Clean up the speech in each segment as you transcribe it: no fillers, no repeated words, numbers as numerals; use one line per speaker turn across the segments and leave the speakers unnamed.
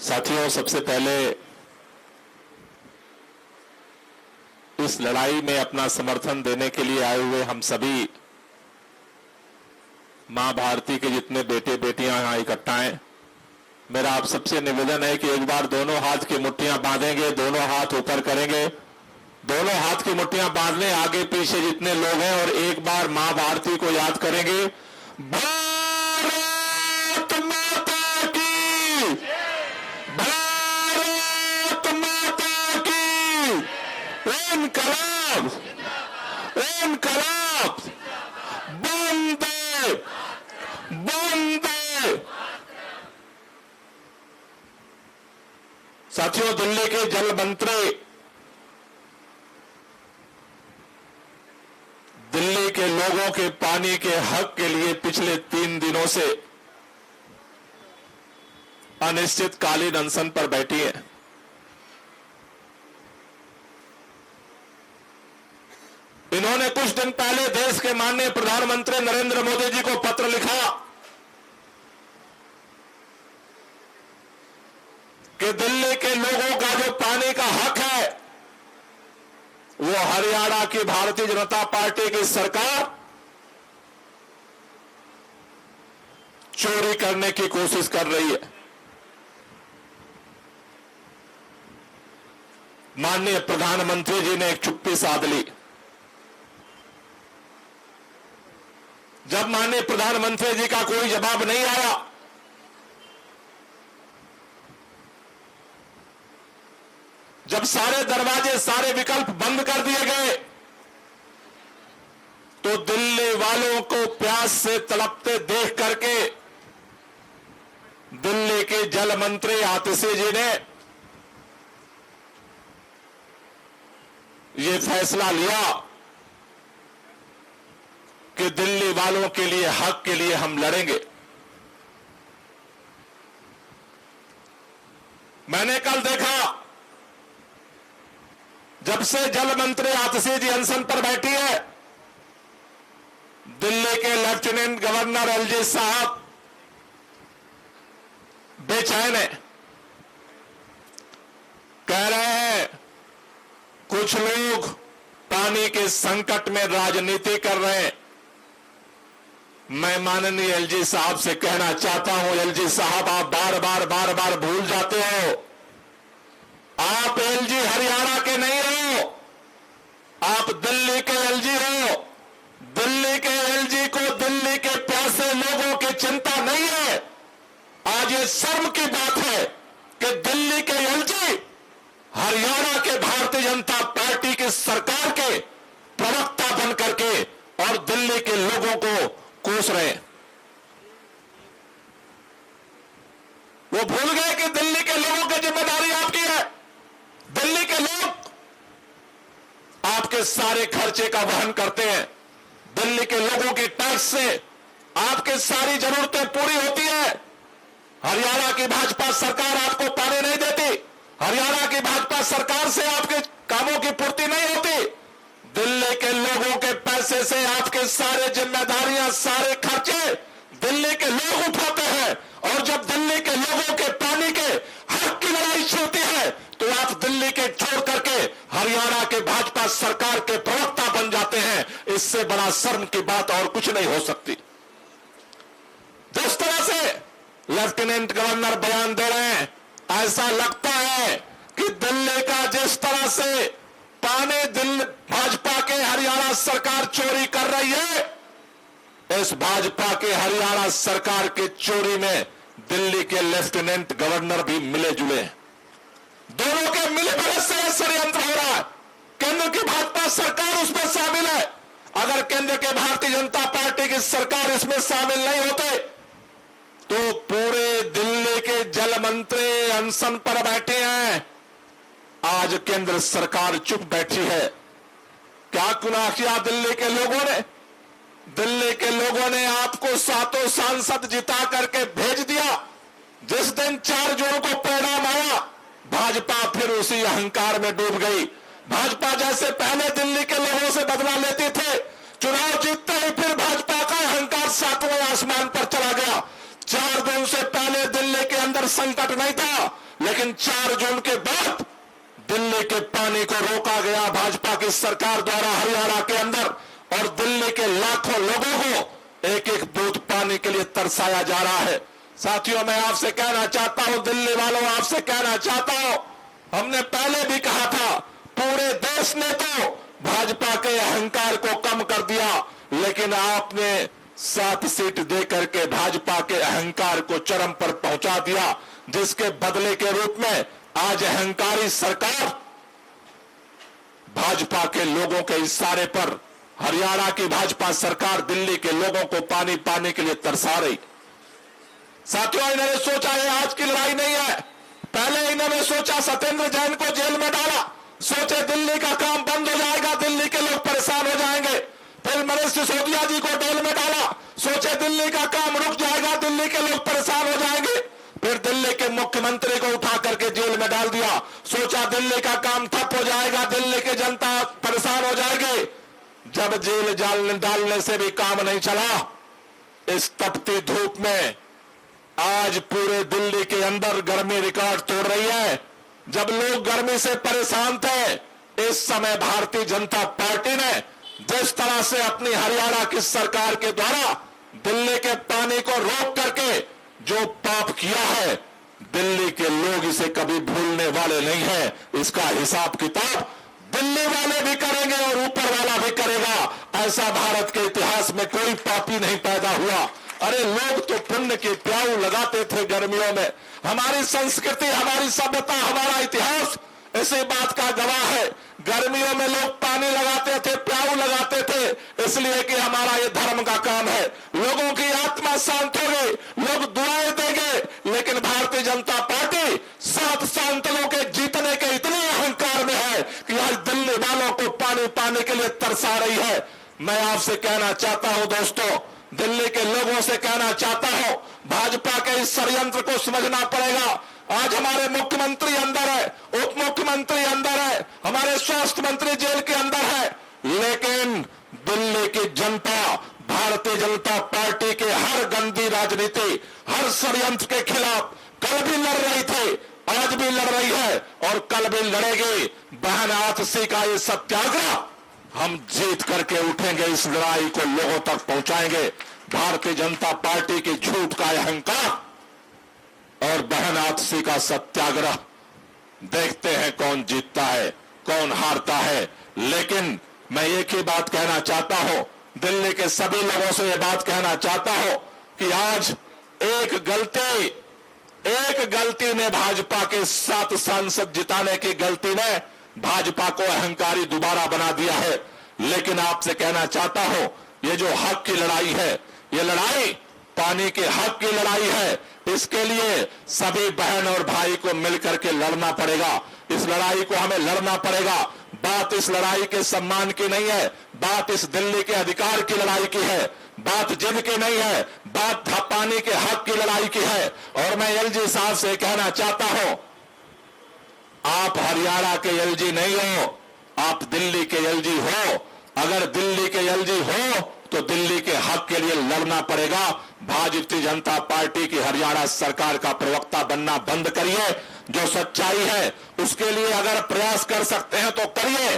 साथियों, सबसे पहले इस लड़ाई में अपना समर्थन देने के लिए आए हुए हम सभी मां भारती के जितने बेटे बेटियां यहां इकट्ठा हैं, मेरा आप सबसे निवेदन है कि एक बार दोनों हाथ की मुट्ठियां बांधेंगे, दोनों हाथ ऊपर करेंगे, दोनों हाथ की मुट्ठियां बांध लें आगे पीछे जितने लोग हैं और एक बार मां भारती को याद करेंगे। भारत माता की, भारत माता की, इनकलाब, इनकलाब, वंदे, वंदे। साथियों, दिल्ली के जल मंत्री, दिल्ली के लोगों के पानी के हक के लिए पिछले 3 दिनों से अनिश्चितकालीन अनशन पर बैठी है। इन्होंने कुछ दिन पहले देश के माननीय प्रधानमंत्री नरेंद्र मोदी जी को पत्र लिखा कि दिल्ली के लोगों का जो पानी का हक है वो हरियाणा की भारतीय जनता पार्टी की सरकार चोरी करने की कोशिश कर रही है। माननीय प्रधानमंत्री जी ने एक चुप्पी साध ली। जब माननीय प्रधानमंत्री जी का कोई जवाब नहीं आया, जब सारे दरवाजे, सारे विकल्प बंद कर दिए गए, तो दिल्ली वालों को प्यास से तड़पते देख करके दिल्ली के जल मंत्री आतिशी जी ने यह फैसला लिया कि दिल्ली वालों के लिए, हक के लिए हम लड़ेंगे। मैंने कल देखा, जब से जल मंत्री आतिशी जी अनशन पर बैठी है, दिल्ली के लेफ्टिनेंट गवर्नर एलजी साहब बेचैन है। कह रहे हैं कुछ लोग पानी के संकट में राजनीति कर रहे हैं। मैं माननीय एलजी साहब से कहना चाहता हूं, एलजी साहब, आप बार बार भूल जाते हो, आप एलजी हरियाणा के नहीं हो, आप दिल्ली के एलजी हो। दिल्ली के एलजी को दिल्ली के प्यासे लोगों की चिंता नहीं है। आज ये शर्म की बात है कि दिल्ली के एलजी हरियाणा के भारतीय जनता पार्टी की सरकार के प्रवक्ता बन करके और दिल्ली के लोगों को कोस रहे हैं। वो भूल गए कि दिल्ली के लोगों की जिम्मेदारी आपकी है। दिल्ली के लोग आपके सारे खर्चे का वहन करते हैं। दिल्ली के लोगों की टैक्स से आपकी सारी जरूरतें पूरी होती है। हरियाणा की भाजपा सरकार आपको पानी नहीं देती। हरियाणा की भाजपा सरकार से आपके कामों की पूर्ति नहीं होती। दिल्ली के लोगों के पैसे से आपके सारे जिम्मेदारियां, सारे खर्चे दिल्ली के लोग उठाते हैं। और जब दिल्ली के लोगों के पानी के हक की लड़ाई चलती है तो आप दिल्ली के छोड़ करके हरियाणा के भाजपा सरकार के प्रवक्ता बन जाते हैं। इससे बड़ा शर्म की बात और कुछ नहीं हो सकती। जिस तरह से लेफ्टिनेंट गवर्नर बयान दे रहे हैं, ऐसा लगता है कि दिल्ली का जिस तरह से पानी दिल्ली भाजपा के हरियाणा सरकार चोरी कर रही है, इस भाजपा के हरियाणा सरकार के चोरी में दिल्ली के लेफ्टिनेंट गवर्नर भी मिले जुले हैं। दोनों के मिले भगत से षड्यंत्र हो रहा है। केंद्र की भाजपा सरकार उसमें शामिल है। अगर केंद्र के भारतीय जनता पार्टी की सरकार इसमें शामिल नहीं होते तो पूरे दिल्ली के जल मंत्री अनशन पर बैठे हैं। आज केंद्र सरकार चुप बैठी है। क्या गुनाह किया दिल्ली के लोगों ने? दिल्ली के लोगों ने आपको 7 सांसद जिता करके भेज दिया। जिस दिन 4 जून को परिणाम आया, भाजपा फिर उसी अहंकार में डूब गई। भाजपा जैसे पहले दिल्ली के लोगों से बदला लेते थे, चुनाव जीतते ही फिर भाजपा का अहंकार 7वें आसमान पर चला गया। 4 जून से पहले दिल्ली के अंदर संकट नहीं था, लेकिन 4 जून के बाद दिल्ली के पानी को रोका गया भाजपा की सरकार द्वारा हरियाणा के अंदर, और दिल्ली के लाखों लोगों को एक एक बूंद पानी के लिए तरसाया जा रहा है। साथियों, मैं आपसे कहना चाहता हूं, दिल्ली वालों, आपसे कहना चाहता हूं, हमने पहले भी कहा था, पूरे देश ने तो भाजपा के अहंकार को कम कर दिया, लेकिन आपने 7 सीट देकर के भाजपा के अहंकार को चरम पर पहुंचा दिया, जिसके बदले के रूप में आज अहंकारी सरकार भाजपा के लोगों के इशारे पर, हरियाणा की भाजपा सरकार दिल्ली के लोगों को पानी पाने के लिए तरसा रही। साथियों, इन्होंने सोचा ये आज की लड़ाई नहीं है। पहले इन्होंने सोचा सत्येंद्र जैन को जेल में डाला, सोचे दिल्ली का काम बंद हो जाएगा, दिल्ली के लोग परेशान हो जाएंगे। फिर मनीष सिसोदिया जी को जेल में डाला, सोचे दिल्ली का काम रुक जाएगा, दिल्ली के लोग परेशान हो जाएंगे। फिर दिल्ली के मुख्यमंत्री को उठा करके जेल में डाल दिया, सोचा दिल्ली का काम ठप हो जाएगा, दिल्ली की जनता परेशान हो जाएगी। जब जेल डालने से भी काम नहीं चला, इस तपती धूप में आज पूरे दिल्ली के अंदर गर्मी रिकॉर्ड तोड़ रही है। जब लोग गर्मी से परेशान थे, इस समय भारतीय जनता पार्टी ने जिस तरह से अपनी हरियाणा की सरकार के द्वारा दिल्ली के पानी को रोक करके जो पाप किया है, दिल्ली के लोग इसे कभी भूलने वाले नहीं है। इसका हिसाब किताब दिल्ली वाले भी करेंगे और ऊपर वाला भी करेगा। ऐसा भारत के इतिहास में कोई पापी नहीं पैदा हुआ। अरे लोग तो पुण्य के प्याऊ लगाते थे गर्मियों में। हमारी संस्कृति, हमारी सभ्यता, हमारा इतिहास इसी बात का गवाह है। गर्मियों में लोग पानी लगाते थे, प्याऊ लगाते थे, इसलिए कि हमारा ये धर्म का काम है। लोगों की आत्मा शांत होगी, लोग दुआएं देंगे। लेकिन भारतीय जनता पार्टी 7 सांसदों के जीतने के इतने अहंकार में है कि आज दिल्ली वालों को पानी पाने के लिए तरसा रही है। मैं आपसे कहना चाहता हूं दोस्तों, दिल्ली के लोगों से कहना चाहता हूं, भाजपा के इस षड्यंत्र को समझना पड़ेगा। आज हमारे मुख्यमंत्री अंदर है, उप मुख्यमंत्री अंदर है, हमारे स्वास्थ्य मंत्री जेल के अंदर है, लेकिन दिल्ली की जनता भारतीय जनता पार्टी के हर गंदी राजनीति, हर षड्यंत्र के खिलाफ कल भी लड़ रही थी, आज भी लड़ रही है और कल भी लड़ेगी। बहन आतिशी का ये सत्याग्रह हम जीत करके उठेंगे, इस लड़ाई को लोगों तक पहुंचाएंगे। भारतीय जनता पार्टी की झूठ का अहंकार और बहन आतिशी का सत्याग्रह, देखते हैं कौन जीतता है, कौन हारता है। लेकिन मैं एक ही बात कहना चाहता हूं, दिल्ली के सभी लोगों से यह बात कहना चाहता हूं कि आज एक गलती ने भाजपा के 7 सांसद जिताने की गलती ने भाजपा को अहंकारी दोबारा बना दिया है। लेकिन आपसे कहना चाहता हूं, ये जो हक की लड़ाई है, ये लड़ाई पानी के हक की लड़ाई है। इसके लिए सभी बहन और भाई को मिलकर के लड़ना पड़ेगा। इस लड़ाई को हमें लड़ना पड़ेगा। बात इस लड़ाई के सम्मान की नहीं है, बात इस दिल्ली के अधिकार की लड़ाई की है, बात जिद की नहीं है, बात पानी के हक की लड़ाई की है। और मैं एलजी साहब से कहना चाहता हूं, आप हरियाणा के एलजी नहीं हो, आप दिल्ली के एलजी हो। अगर दिल्ली के एलजी हो तो दिल्ली के हक के लिए लड़ना पड़ेगा। भारतीय जनता पार्टी की हरियाणा सरकार का प्रवक्ता बनना बंद करिए। जो सच्चाई है उसके लिए अगर प्रयास कर सकते हैं तो करिए,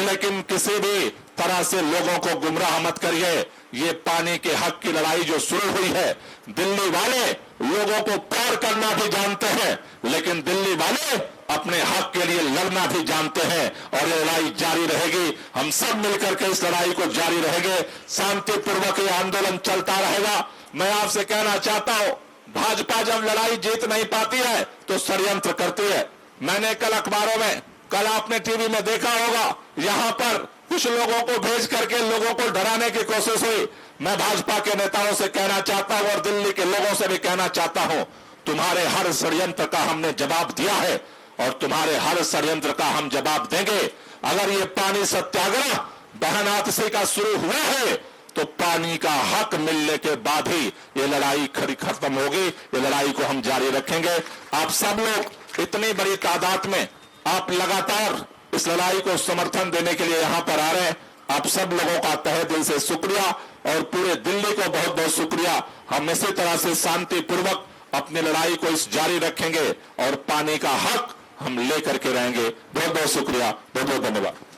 लेकिन किसी भी तरह से लोगों को गुमराह मत करिए। ये पानी के हक की लड़ाई जो शुरू हुई है, दिल्ली वाले लोगों को प्यार करना भी जानते हैं, लेकिन दिल्ली वाले अपने हक के लिए लड़ना भी जानते हैं और ये लड़ाई जारी रहेगी। हम सब मिलकर के इस लड़ाई को जारी रहेंगे। शांतिपूर्वक ये आंदोलन चलता रहेगा। मैं आपसे कहना चाहता हूं, भाजपा जब लड़ाई जीत नहीं पाती है तो षड्यंत्र करती है। मैंने कल अखबारों में, कल आपने टीवी में देखा होगा, यहां पर कुछ लोगों को भेज करके लोगों को डराने की कोशिश हुई। मैं भाजपा के नेताओं से कहना चाहता हूं और दिल्ली के लोगों से भी कहना चाहता हूं, तुम्हारे हर षड्यंत्र का हमने जवाब दिया है और तुम्हारे हर षड्यंत्र का हम जवाब देंगे। अगर ये पानी सत्याग्रह बहन आतिशी का शुरू हुआ है तो पानी का हक मिलने के बाद ही ये लड़ाई खत्म होगी। ये लड़ाई को हम जारी रखेंगे। आप सब लोग इतनी बड़ी तादाद में आप लगातार इस लड़ाई को समर्थन देने के लिए यहां पर आ रहे हैं। आप सब लोगों का तहे दिल से शुक्रिया और पूरे दिल्ली को बहुत बहुत शुक्रिया। हम इसी तरह से शांतिपूर्वक अपनी लड़ाई को इस जारी रखेंगे और पानी का हक हम लेकर के रहेंगे। बहुत बहुत शुक्रिया, बहुत बहुत धन्यवाद।